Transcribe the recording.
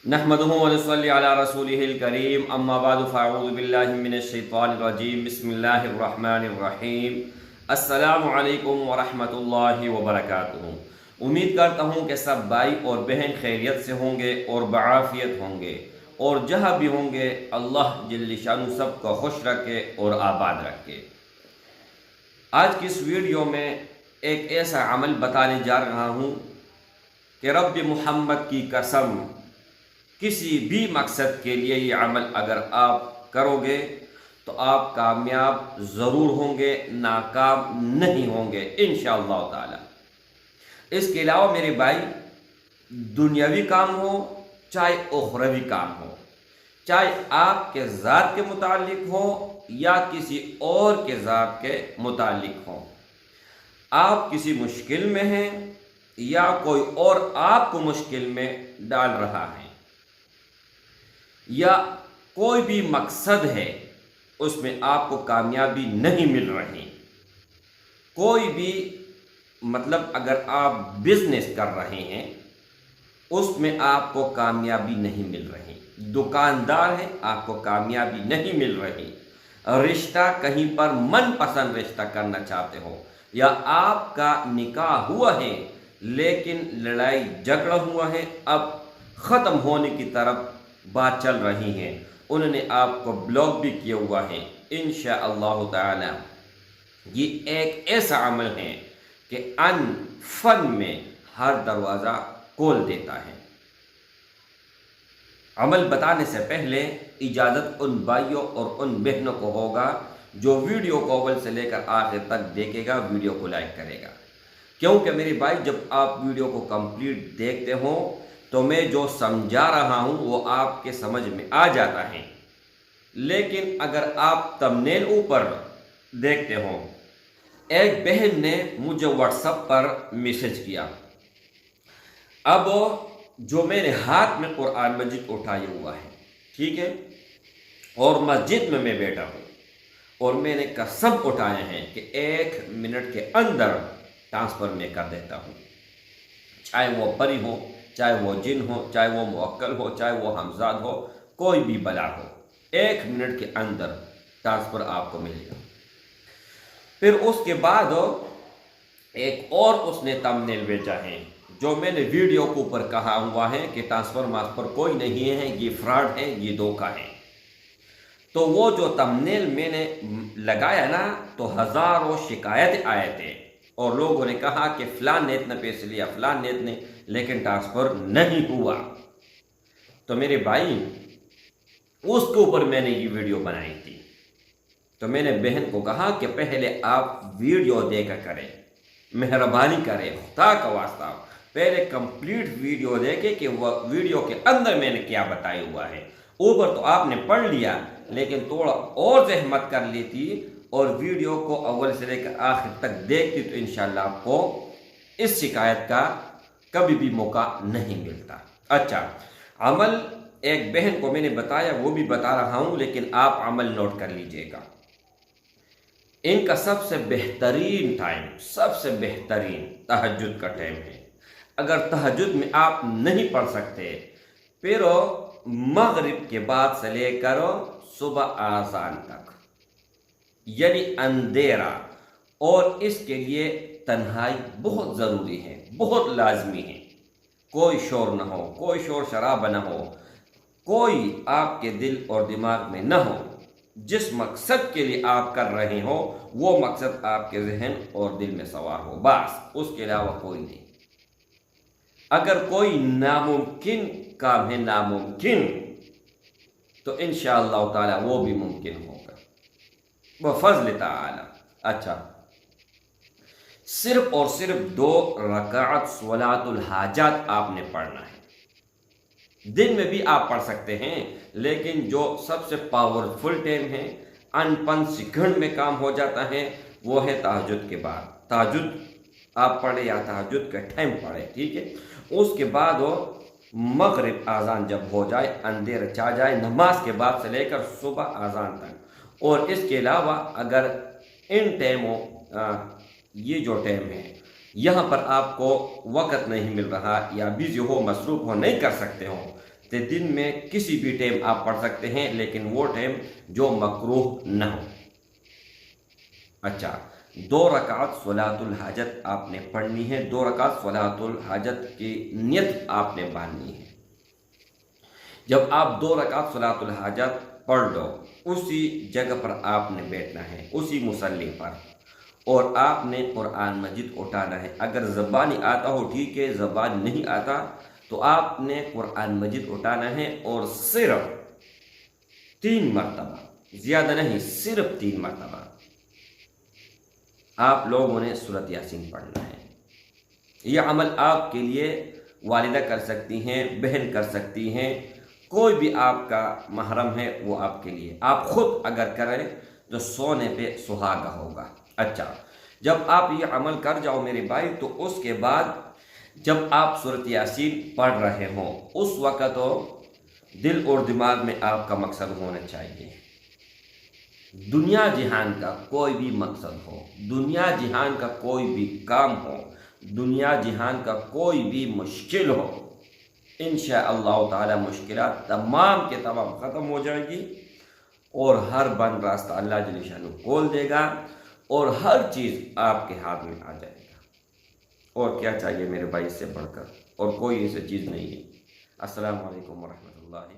नहमदुहु व नसल्ली अला रसूलिहिल करीम अम्मा बाद फ़अऊज़ु बिल्लाहि मिनश शैतानिर रजीम बिस्मिल्लाहिर रहमानिर रहीम अस्सलामु अलैकुम व रहमतुल्लाहि व बरकातुहू। उम्मीद करता हूँ कि सब भाई और बहन खैरियत से होंगे और बआफ़ियत होंगे और जहाँ भी होंगे अल्लाह जल्ल शानु सबको खुश रखे और आबाद रखे। आज की इस वीडियो में एक ऐसा अमल बताने जा रहा हूँ कि रब मुहम्मद की कसम किसी भी मकसद के लिए ये अमल अगर आप करोगे तो आप कामयाब ज़रूर होंगे, नाकाम नहीं होंगे इंशाअल्लाह ताला। इसके अलावा मेरे भाई, दुनियावी काम हो चाहे उखरवी काम हो, चाहे आपके ज़ात के मुतालिक हो या किसी और के ज़ात के मुतालिक हो, आप किसी मुश्किल में हैं या कोई और आपको मुश्किल में डाल रहा है या कोई भी मकसद है उसमें आपको कामयाबी नहीं मिल रही, कोई भी मतलब अगर आप बिजनेस कर रहे हैं उसमें आपको कामयाबी नहीं मिल रही, दुकानदार हैं आपको कामयाबी नहीं मिल रही, रिश्ता कहीं पर मनपसंद रिश्ता करना चाहते हो या आपका निकाह हुआ है लेकिन लड़ाई झगड़ा हुआ है, अब ख़त्म होने की तरफ बात चल रही है, उन्होंने आपको ब्लॉक भी किया हुआ है, इंशाअल्लाह ताला ये एक ऐसा अमल है कि फन में हर दरवाज़ा खोल देता है। अमल बताने से पहले इजाज़त उन भाइयों और उन बहनों को होगा जो वीडियो को अव्वल से लेकर आखिर तक देखेगा, वीडियो को लाइक करेगा, क्योंकि मेरे भाई जब आप वीडियो को कंप्लीट देखते हो तो मैं जो समझा रहा हूँ वो आपके समझ में आ जाता है, लेकिन अगर आप थंबनेल ऊपर देखते हो, एक बहन ने मुझे व्हाट्सएप पर मैसेज किया, अब जो मेरे हाथ में कुरान मजीद उठाया हुआ है, ठीक है, और मस्जिद में मैं बैठा हूँ और मैंने कसम उठाया है कि 1 मिनट के अंदर ट्रांसफ़र मैं कर देता हूँ, चाहे वो परी हो, चाहे वो जिन हो, चाहे वो मुवक्कल हो, चाहे वो हमजाद हो, कोई भी बला हो, 1 मिनट के अंदर ट्रांसफ़र आपको मिलेगा। फिर उसके बाद एक और उसने थंबनेल भेजा है जो मैंने वीडियो के ऊपर कहा हुआ है कि ट्रांसफ़र मास्फर कोई नहीं है, ये फ्रॉड है, ये धोखा है। तो वो जो थंबनेल मैंने लगाया ना तो हज़ारों शिकायतें आए थे और लोगों ने कहा कि फ़लान ने इतने पैसे लिया, फ़लान ने इतने, लेकिन ट्रांसफ़र नहीं हुआ। तो मेरे भाई उसके ऊपर मैंने ये वीडियो बनाई थी, तो मैंने बहन को कहा कि पहले आप वीडियो देखा करें, मेहरबानी करें, खुदा का वास्ता पहले कंप्लीट वीडियो देखे कि वह वीडियो के अंदर मैंने क्या बताया हुआ है। ऊपर तो आपने पढ़ लिया, लेकिन थोड़ा और जहमत कर लेती और वीडियो को अव्वल से लेकर आखिर तक देखती तो इंशाल्लाह आपको इस शिकायत का कभी भी मौका नहीं मिलता। अच्छा, अमल एक बहन को मैंने बताया, वो भी बता रहा हूँ, लेकिन आप अमल नोट कर लीजिएगा। इनका सबसे बेहतरीन टाइम, सबसे बेहतरीन तहज्जुद का टाइम है। अगर तहज्जुद में आप नहीं पढ़ सकते फिर मगरिब के बाद से लेकर सुबह आज़ान तक, यानी अंधेरा, और इसके लिए तन्हाई बहुत ज़रूरी है, बहुत लाजमी है। कोई शोर न हो, कोई शोर शराबा न हो, कोई आपके दिल और दिमाग में न हो। जिस मकसद के लिए आप कर रहे हो वो मकसद आपके जहन और दिल में सवार हो, बस, उसके अलावा कोई नहीं। अगर कोई नामुमकिन काम है, नामुमकिन, तो इंशाअल्लाह ताला वो भी मुमकिन होगा बफज़्ल ताला। अच्छा, सिर्फ और सिर्फ 2 रकात सलातुल हाजात आपने पढ़ना है। दिन में भी आप पढ़ सकते हैं, लेकिन जो सबसे पावरफुल टाइम है, 5 सेकंड में काम हो जाता है, वो है तहज्जुद के बाद। तहज्जुद आप पढ़े या तहज्जुद का टाइम पढ़े, ठीक है। उसके बाद वो मगरिब आज़ान जब हो जाए, अंधेरा छा जाए, नमाज के बाद से लेकर सुबह आज़ान तक। और इसके अलावा अगर इन टाइमों ये जो टाइम है यहाँ पर आपको वक़्त नहीं मिल रहा या बिज़ी हो, मसरूफ़ हो, नहीं कर सकते हो, दिन में किसी भी टाइम आप पढ़ सकते हैं, लेकिन वो टाइम जो मकरूह न हो। अच्छा, 2 रकात सलातुल हाजत आपने पढ़नी है। 2 रकात सलातुल हाजत की नियत आपने बांधनी है। जब आप 2 रकात सलातुल हाजत पढ़ लो, उसी जगह पर आपने बैठना है, उसी मुसल्ले पर, और आपने कुरान मजीद उठाना है। अगर ज़बानी आता हो ठीक है, ज़बान नहीं आता तो आपने कुरान मजीद उठाना है और सिर्फ 3 मरतबा, ज़्यादा नहीं, सिर्फ 3 मरतबा आप लोगों ने सूरत यासीन पढ़ना है। यह अमल आपके लिए वालिदा कर सकती हैं, बहन कर सकती हैं, कोई भी आपका महरम है वो आपके लिए। आप खुद अगर करें तो सोने पे सुहागा होगा। अच्छा, जब आप ये अमल कर जाओ मेरे भाई, तो उसके बाद जब आप सूरत यासीन पढ़ रहे हों, उस वक़्त तो दिल और दिमाग में आपका मकसद होना चाहिए। दुनिया जहान का कोई भी मकसद हो, दुनिया जहान का कोई भी काम हो, दुनिया जहान का कोई भी मुश्किल हो, इंशाअल्लाह ताला मुश्किलात तमाम के तमाम ख़त्म हो जाएगी और हर बंद रास्ता अल्लाह जल्ल शानु खोल देगा और हर चीज़ आपके हाथ में आ जाएगा। और क्या चाहिए मेरे भाई, इससे बढ़कर और कोई ऐसी चीज़ नहीं है। अस्सलामु अलैकुम वरहमतुल्लाहि।